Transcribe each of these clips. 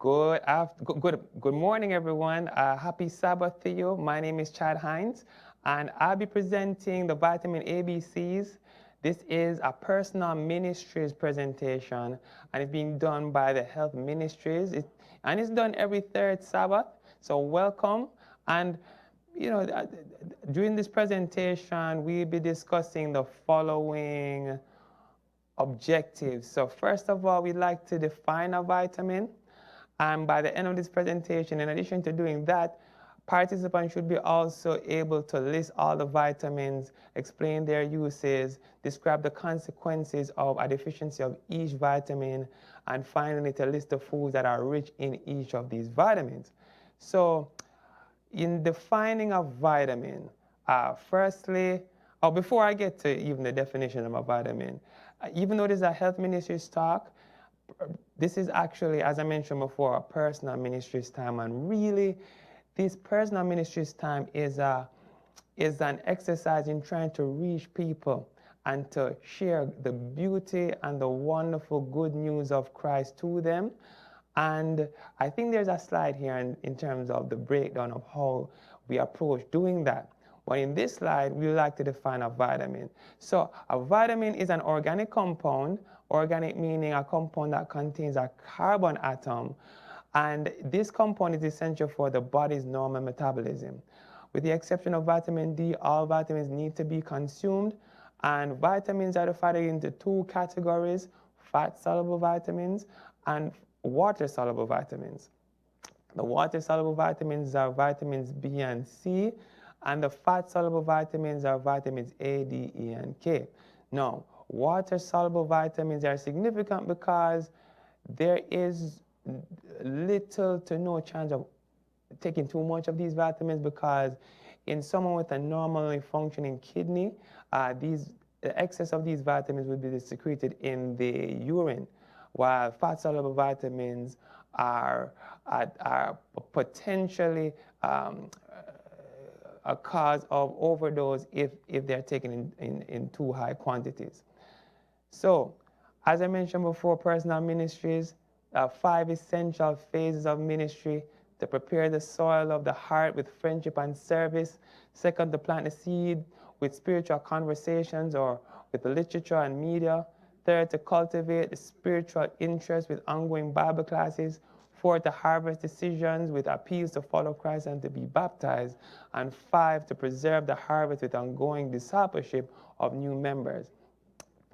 Good morning, everyone. Happy Sabbath to you. My name is Chad Hines, and I'll be presenting the vitamin ABCs. This is a personal ministries presentation, and it's being done by the Health Ministries. And it's done every third Sabbath. So welcome. And you know, uh, during this presentation, we'll be discussing the following objectives. So first of all, we'd like to define a vitamin. And by the end of this presentation, in addition to doing that, participants should be also able to list all the vitamins, explain their uses, describe the consequences of a deficiency of each vitamin, and finally to list the foods that are rich in each of these vitamins. So in defining a vitamin, firstly, or before I get to even the definition of a vitamin, even though this is a health ministry's talk, this is actually, as I mentioned before, a personal ministry's time. And really, this personal ministry's time is an exercise in trying to reach people and to share the beauty and the wonderful good news of Christ to them. And I think there's a slide here in terms of the breakdown of how we approach doing that. But in this slide, we like to define a vitamin. So a vitamin is an organic compound, organic meaning a compound that contains a carbon atom. And this compound is essential for the body's normal metabolism. With the exception of vitamin D, all vitamins need to be consumed. And vitamins are divided into two categories: fat-soluble vitamins and water-soluble vitamins. The water-soluble vitamins are vitamins B and C, and the fat-soluble vitamins are vitamins A, D, E, and K. Now, water-soluble vitamins are significant because there is little to no chance of taking too much of these vitamins, because in someone with a normally functioning kidney, the excess of these vitamins would be secreted in the urine, while fat-soluble vitamins are potentially a cause of overdose if they're taken in too high quantities. So, as I mentioned before, personal ministries, 5 essential phases of ministry: to prepare the soil of the heart with friendship and service. Second, to plant the seed with spiritual conversations or with literature and media. Third, to cultivate the spiritual interest with ongoing Bible classes. Fourth, to harvest decisions with appeals to follow Christ and to be baptized. And 5, to preserve the harvest with ongoing discipleship of new members.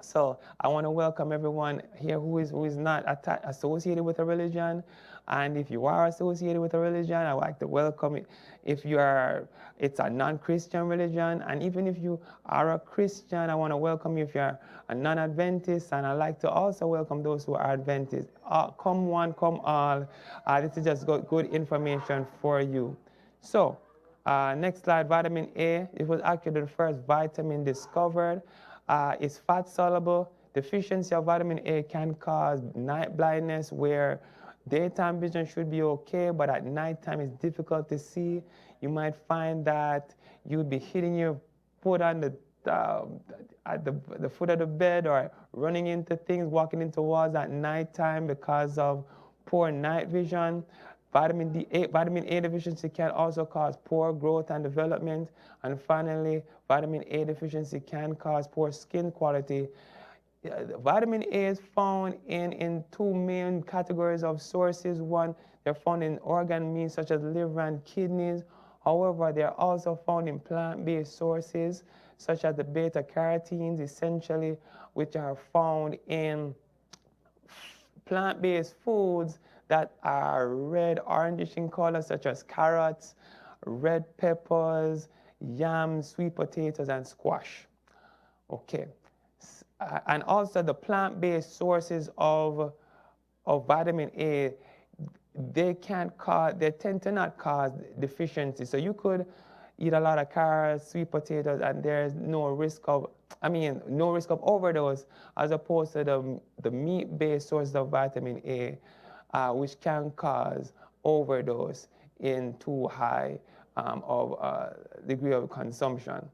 So I want to welcome everyone here who is not associated with a religion. And if you are associated with a religion, I would like to welcome it. If it's a non-Christian religion. And even if you are a Christian, I want to welcome you if you're a non-Adventist. And I'd like to also welcome those who are Adventists. Come one, come all. This is just good information for you. So next slide, vitamin A. It was actually the first vitamin discovered. It's fat-soluble. Deficiency of vitamin A can cause night blindness, where daytime vision should be okay, but at nighttime it's difficult to see. You might find that you'd be hitting your foot on at the foot of the bed, or running into things, walking into walls at nighttime because of poor night vision. Vitamin A deficiency can also cause poor growth and development. And finally, vitamin A deficiency can cause poor skin quality. Vitamin A is found in two main categories of sources. One, they're found in organ meats such as liver and kidneys. However, they're also found in plant-based sources such as the beta-carotenes, essentially, which are found in plant-based foods that are red, orangish in color, such as carrots, red peppers, yams, sweet potatoes, and squash. Okay. And also the plant-based sources of vitamin A, they tend to not cause deficiency. So you could eat a lot of carrots, sweet potatoes, and there's no risk of overdose, as opposed to the meat-based sources of vitamin A, which can cause overdose in too high of degree of consumption.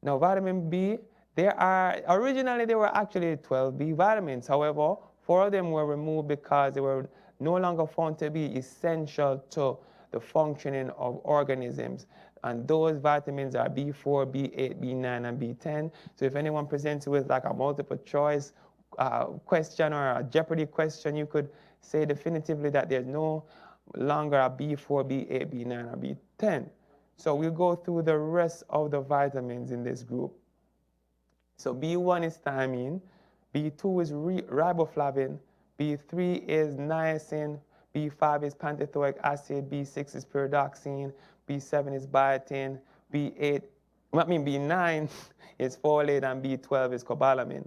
Now, vitamin B, originally there were actually 12 B vitamins. However, 4 of them were removed because they were no longer found to be essential to the functioning of organisms. And those vitamins are B4, B8, B9, and B10. So if anyone presents you with like a multiple choice question or a Jeopardy question, you could say definitively that there's no longer a B4, B8, B9, or B10. So we'll go through the rest of the vitamins in this group. So B1 is thiamine, B2 is riboflavin, B3 is niacin, B5 is pantothenolic acid, B6 is pyridoxine, B7 is biotin, B9 is folate, and B12 is cobalamin.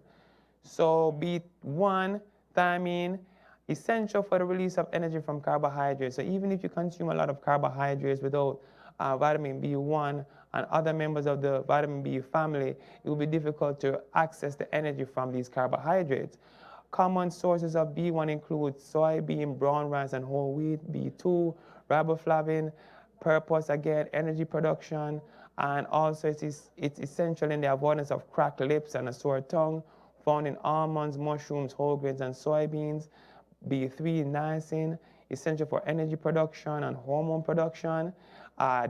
So B1, thiamine, essential for the release of energy from carbohydrates. So even if you consume a lot of carbohydrates without vitamin B1 and other members of the vitamin B family, it will be difficult to access the energy from these carbohydrates. Common sources of B1 include soybean, brown rice, and whole wheat. B2, riboflavin, purpose, again, energy production, and also it's essential in the avoidance of cracked lips and a sore tongue, found in almonds, mushrooms, whole grains, and soybeans. B3, niacin, essential for energy production and hormone production.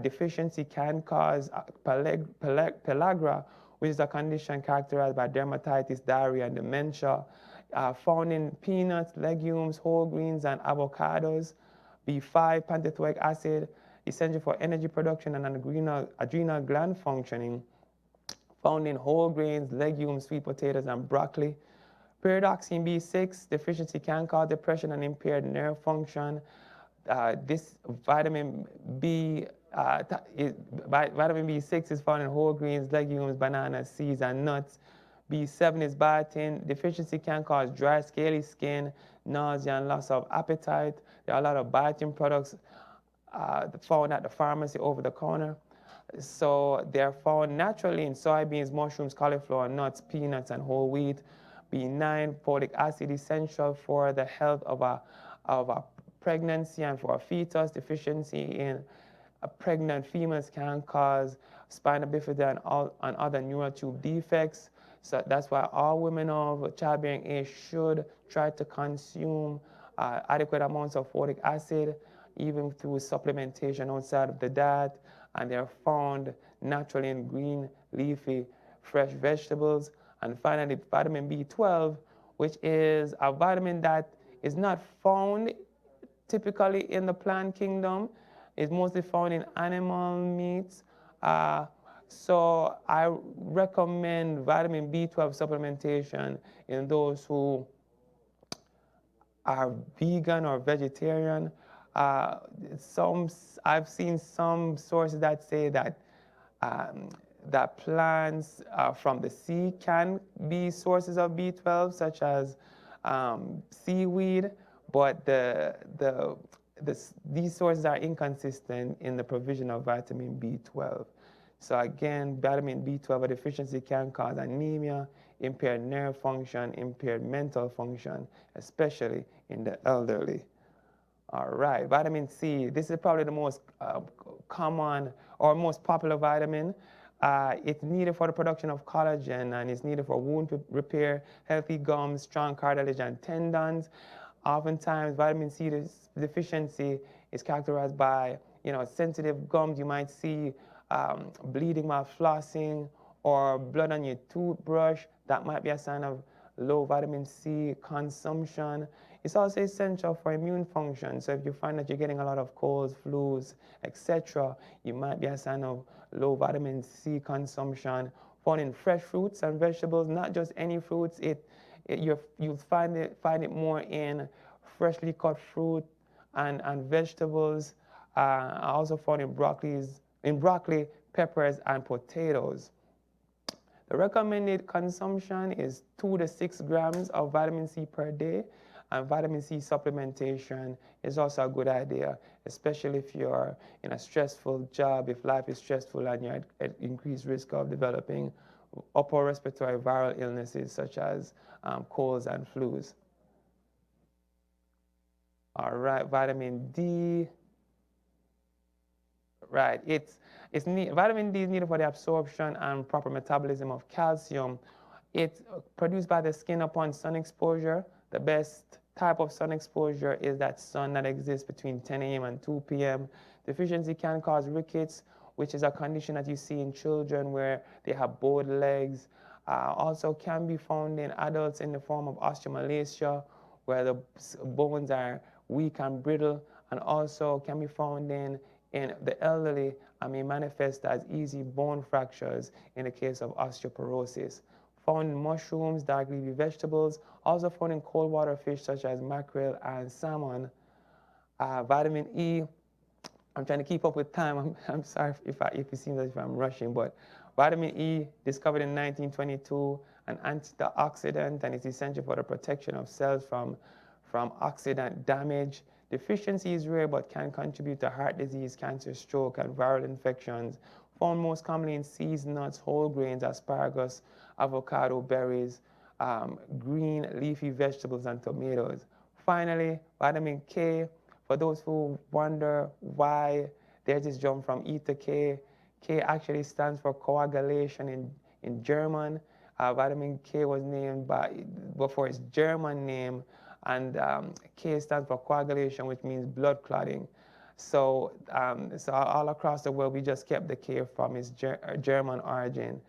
Deficiency can cause pellagra, which is a condition characterized by dermatitis, diarrhea, and dementia. Found in peanuts, legumes, whole grains, and avocados. B5, pantothenolic acid, essential for energy production and adrenal gland functioning. Found in whole grains, legumes, sweet potatoes, and broccoli. Pyridoxine B6 deficiency can cause depression and impaired nerve function. This vitamin vitamin B6 is found in whole grains, legumes, bananas, seeds, and nuts. B7 is biotin. Deficiency can cause dry, scaly skin, nausea, and loss of appetite. There are a lot of biotin products found at the pharmacy over the counter. So they're found naturally in soybeans, mushrooms, cauliflower, nuts, peanuts, and whole wheat. B9, folic acid, essential for the health of a pregnancy and for a fetus. Deficiency in pregnant females can cause spina bifida and other neural tube defects. So that's why all women of childbearing age should try to consume adequate amounts of folic acid, even through supplementation outside of the diet. And they're found naturally in green, leafy, fresh vegetables. And finally, vitamin B12, which is a vitamin that is not found typically in the plant kingdom. It's mostly found in animal meats. So I recommend vitamin B12 supplementation in those who are vegan or vegetarian. I've seen some sources that say that that plants from the sea can be sources of B12, such as seaweed, but these sources are inconsistent in the provision of vitamin B12. So again, vitamin B12 deficiency can cause anemia, impaired nerve function, impaired mental function, especially in the elderly. All right, vitamin C. This is probably the most common or most popular vitamin. It's needed for the production of collagen, and it's needed for wound repair, healthy gums, strong cartilage, and tendons. Oftentimes, vitamin C deficiency is characterized by sensitive gums. You might see bleeding while flossing or blood on your toothbrush. That might be a sign of low vitamin C consumption. It's also essential for immune function. So if you find that you're getting a lot of colds, flus, etc., it might be a sign of low vitamin C consumption. Found in fresh fruits and vegetables, not just any fruits. You'll find it more in freshly cut fruit and vegetables. Also found in broccoli, peppers, and potatoes. The recommended consumption is 2 to 6 grams of vitamin C per day, and vitamin C supplementation is also a good idea, especially if you're in a stressful job, if life is stressful and you're at increased risk of developing upper respiratory viral illnesses such as colds and flus. All right, vitamin D. Right, vitamin D is needed for the absorption and proper metabolism of calcium. It's produced by the skin upon sun exposure. The best type of sun exposure is that sun that exists between 10 a.m. and 2 p.m. Deficiency can cause rickets, which is a condition that you see in children where they have bowed legs. Also can be found in adults in the form of osteomalacia, where the bones are weak and brittle, and also can be found in the elderly and may manifest as easy bone fractures in the case of osteoporosis. Found in mushrooms, dark leafy vegetables, also found in cold water fish such as mackerel and salmon. Vitamin E, I'm trying to keep up with time. I'm sorry if it seems as if I'm rushing, but vitamin E, discovered in 1922, an antioxidant, and it's essential for the protection of cells from oxidant damage. Deficiency is rare but can contribute to heart disease, cancer, stroke, and viral infections. Found most commonly in seeds, nuts, whole grains, asparagus, avocado, berries, green leafy vegetables, and tomatoes. Finally, vitamin K, for those who wonder why there's this jump from E to K, K actually stands for coagulation in German. Vitamin K was named before its German name, and K stands for coagulation, which means blood clotting. So, so all across the world, we just kept the K from its German origin.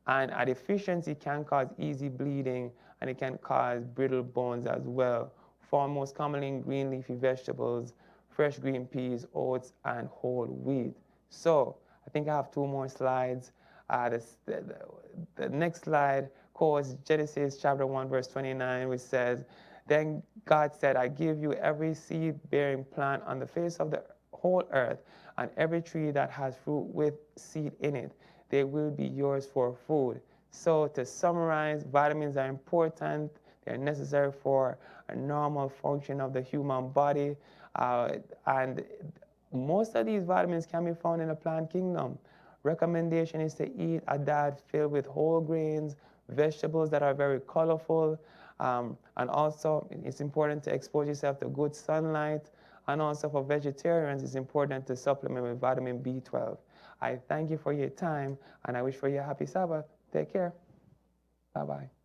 And a deficiency can cause easy bleeding, and it can cause brittle bones as well, found most commonly in green leafy vegetables, fresh green peas, oats, and whole wheat. So I think I have two more slides. The next slide quotes Genesis chapter 1, verse 29, which says, "Then God said, I give you every seed-bearing plant on the face of the whole earth, and every tree that has fruit with seed in it. They will be yours for food." So to summarize, vitamins are important. They're necessary for a normal function of the human body. And most of these vitamins can be found in the plant kingdom. Recommendation is to eat a diet filled with whole grains, vegetables that are very colorful, and also it's important to expose yourself to good sunlight. And also for vegetarians, it's important to supplement with vitamin B12. I thank you for your time, and I wish for you a happy Sabbath. Take care. Bye-bye.